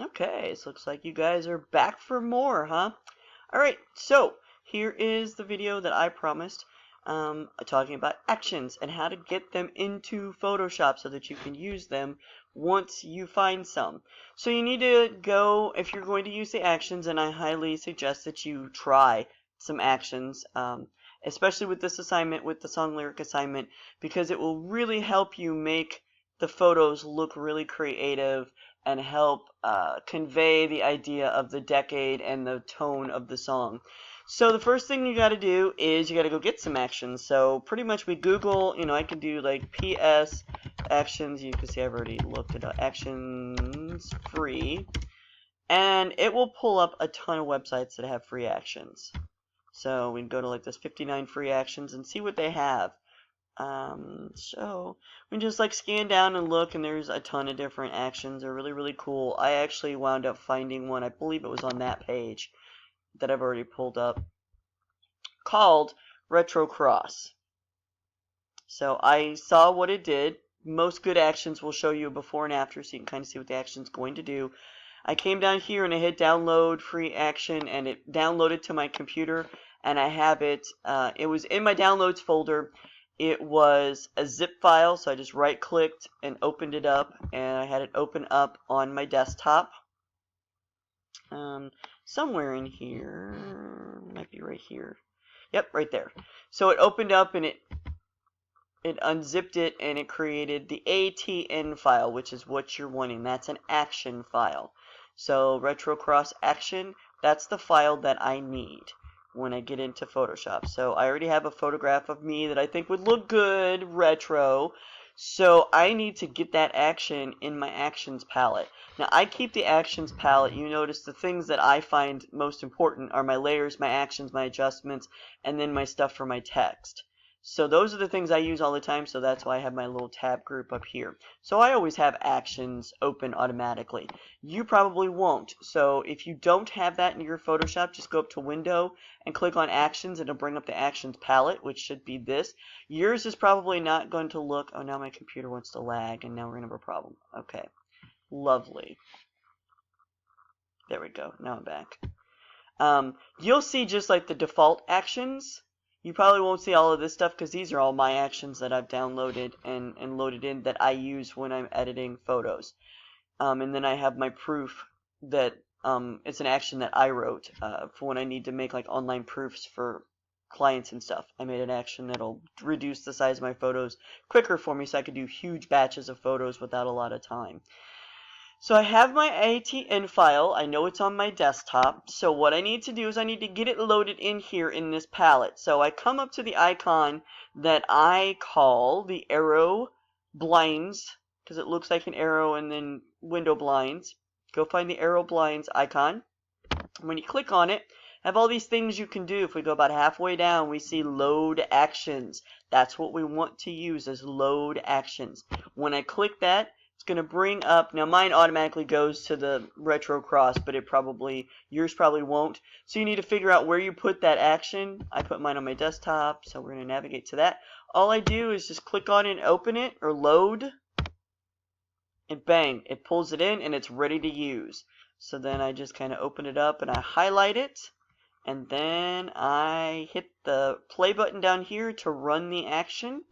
Okay, so looks like you guys are back for more, huh? Alright, so here is the video that I promised, talking about actions and how to get them into Photoshop so that you can use them once you find some. So you need to go, if you're going to use the actions, and I highly suggest that you try some actions, especially with this assignment, with the song lyric assignment, because it will really help you make the photos look really creative and help convey the idea of the decade and the tone of the song. So the first thing you got to do is you got to go get some actions. So pretty much we Google, I can do like PS actions. You can see I've already looked at actions free, and it will pull up a ton of websites that have free actions. So we can go to like this 59 free actions and see what they have. So we just like scan down and look, and there's a ton of different actions. They're really, really cool. I actually wound up finding one, I believe it was on that page that I've already pulled up, called Retro Cross. So I saw what it did. Most good actions will show you a before and after, so you can kind of see what the action's going to do. I came down here and I hit download free action, and it downloaded to my computer, and I have it, it was in my downloads folder. It was a zip file, so I just right-clicked and opened it up, and I had it open up on my desktop. Somewhere in here, might be right here. Yep, right there. So it opened up, and it unzipped it, and it created the ATN file, which is what you're wanting. That's an action file. So Retro Cross Action, that's the file that I need when I get into Photoshop. So I already have a photograph of me that I think would look good retro. So I need to get that action in my actions palette. Now I keep the actions palette. You notice the things that I find most important are my layers, my actions, my adjustments, and then my stuff for my text. So those are the things I use all the time, so that's why I have my little tab group up here. So I always have actions open automatically. You probably won't. So if you don't have that in your Photoshop, just go up to Window and click on Actions, and it'll bring up the Actions palette, which should be this. Yours is probably not going to look... Oh, now my computer wants to lag, and now we're going to have a problem. Okay. Lovely. There we go. Now I'm back. You'll see just like the default actions. You probably won't see all of this stuff because these are all my actions that I've downloaded and loaded in that I use when I'm editing photos. And then I have my proof that it's an action that I wrote for when I need to make like online proofs for clients and stuff. I made an action that'll reduce the size of my photos quicker for me so I could do huge batches of photos without a lot of time. So I have my ATN file. I know it's on my desktop. So what I need to do is I need to get it loaded in here in this palette. So I come up to the icon that I call the arrow blinds, because it looks like an arrow, and then window blinds. Go find the arrow blinds icon. When you click on it, have all these things you can do. If we go about halfway down, we see load actions. That's what we want to use as load actions. When I click that, it's going to bring up, now mine automatically goes to the Retro Cross, but yours probably won't. So you need to figure out where you put that action. I put mine on my desktop, so we're going to navigate to that. All I do is just click on it and open it, or load, and bang, it pulls it in and it's ready to use. So then I just kind of open it up and I highlight it, and then I hit the play button down here to run the action.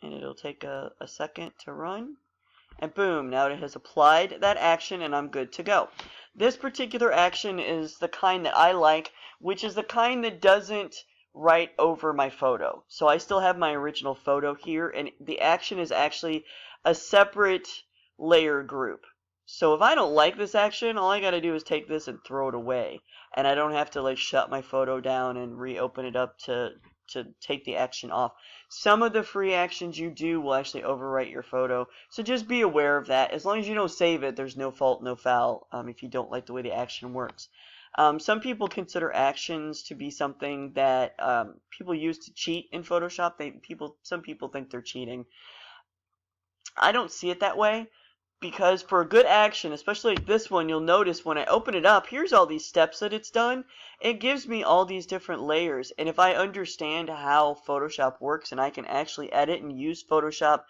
And it'll take a second to run. And boom, now it has applied that action and I'm good to go. This particular action is the kind that I like, which is the kind that doesn't write over my photo. So I still have my original photo here, and the action is actually a separate layer group. So if I don't like this action, all I gotta do is take this and throw it away. And I don't have to like shut my photo down and reopen it up to take the action off. Some of the free actions you do will actually overwrite your photo, so just be aware of that. As long as you don't save it, there's no fault, no foul if you don't like the way the action works. Some people consider actions to be something that people use to cheat in Photoshop. Some people think they're cheating. I don't see it that way. Because for a good action, especially like this one, you'll notice when I open it up, here's all these steps that it's done. It gives me all these different layers. And if I understand how Photoshop works and I can actually edit and use Photoshop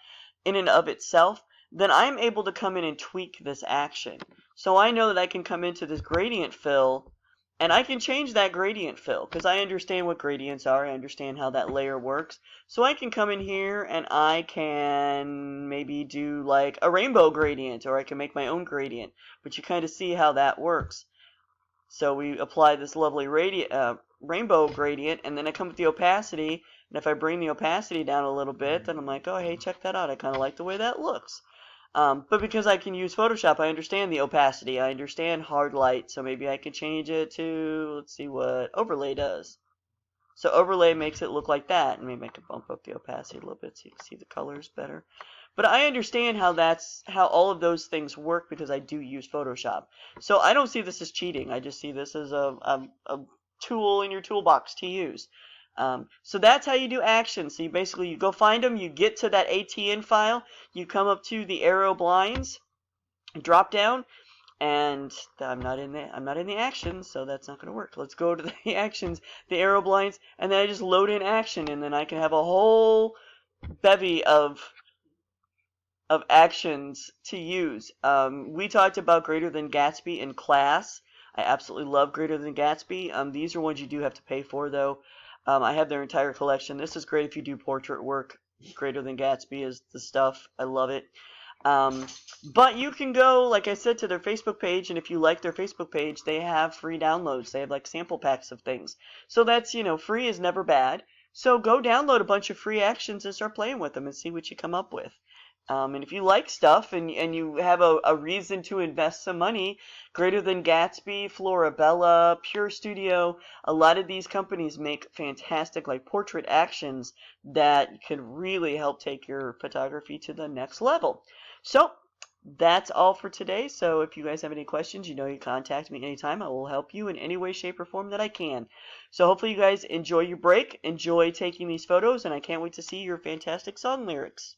in and of itself, then I'm able to come in and tweak this action. So I know that I can come into this gradient fill, and I can change that gradient fill, because I understand what gradients are, I understand how that layer works. So I can come in here and I can maybe do like a rainbow gradient, or I can make my own gradient, but you kind of see how that works. So we apply this lovely rainbow gradient, and then I come with the opacity, and if I bring the opacity down a little bit, then I'm like, oh, hey, check that out. I kind of like the way that looks. But because I can use Photoshop, I understand the opacity. I understand hard light, so maybe I can change it to, let's see what overlay does. So overlay makes it look like that, and maybe I can bump up the opacity a little bit so you can see the colors better. But I understand how all of those things work because I do use Photoshop. So I don't see this as cheating. I just see this as a tool in your toolbox to use. So that's how you do actions. So you go find them, you get to that ATN file, you come up to the arrow blinds, drop down, and I'm not in the actions, so that's not going to work. Let's go to the actions, the arrow blinds, and then I just load in action, and then I can have a whole bevy of actions to use. We talked about Greater Than Gatsby in class. I absolutely love Greater Than Gatsby. These are ones you do have to pay for, though. I have their entire collection. This is great if you do portrait work. Greater Than Gatsby is the stuff. I love it. But you can go, like I said, to their Facebook page, and if you like their Facebook page, they have free downloads. They have like sample packs of things. So that's, free is never bad. So go download a bunch of free actions and start playing with them and see what you come up with. And if you like stuff and you have a reason to invest some money, Greater Than Gatsby, Florabella, Pure Studio, a lot of these companies make fantastic like portrait actions that can really help take your photography to the next level. So that's all for today. So if you guys have any questions, you can contact me anytime. I will help you in any way, shape, or form that I can. So hopefully you guys enjoy your break, enjoy taking these photos, and I can't wait to see your fantastic song lyrics.